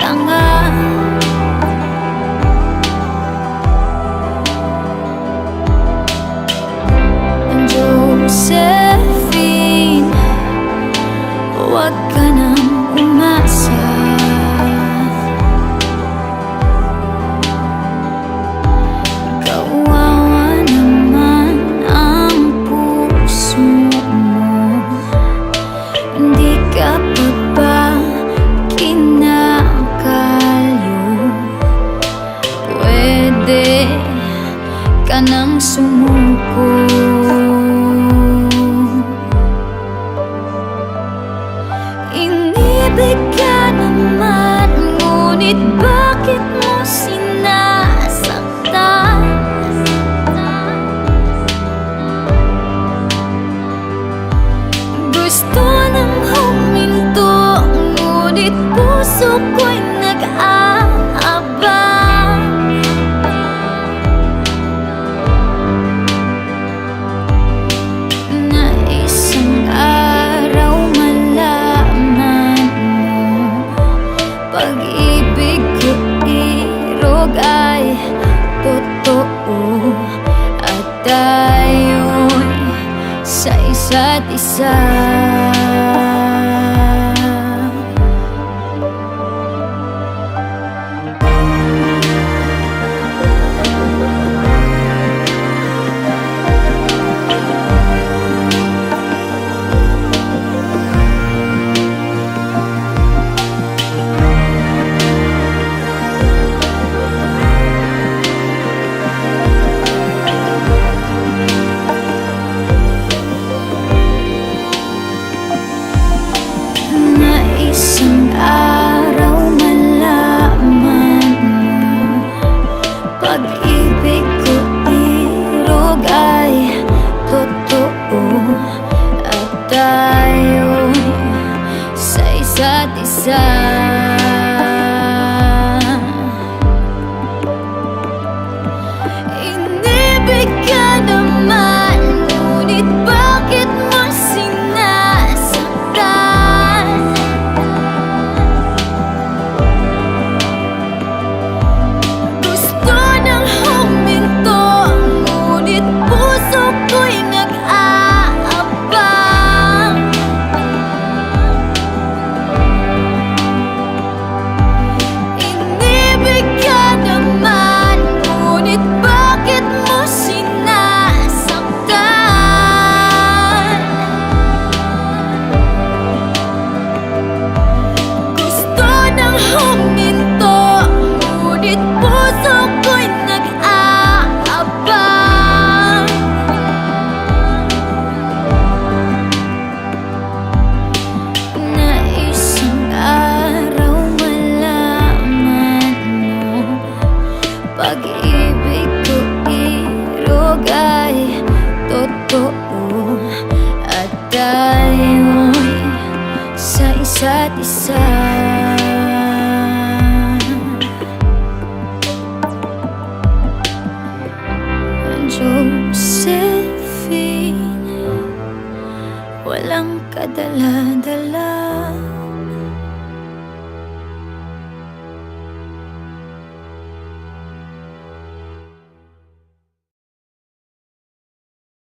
tanga. Josephine, huwag ka nang umasa. Kawawa naman ang puso mo, hindi ka pa ba kinakalyo? Pwede ka nang sumuko. Inibig ka naman, ngunit bakit mo sinasaktan? Gusto nang huminto, ngunit puso ko'y nag-aabang. Na isang araw malaman mo, pag-ibig ko irog ay totoo, at tayo'y sa isa't isa. Isang araw malaman mo, pag-ibig ko irog ay totoo, at tayo'y sa isa't isa. Inibig ka naman, ngunit bakit mo sinasaktan? Gusto nang huminto, ngunit puso ko'y nag-aabang. Inibig ka naman, ngunit bakit mo sinasaktan? Gusto nang huminto, ngunit puso ko'y nag-aabang. Na isang araw malaman mo, pag-ibig ko irog ay totoo, at tayo'y sa isa't isa.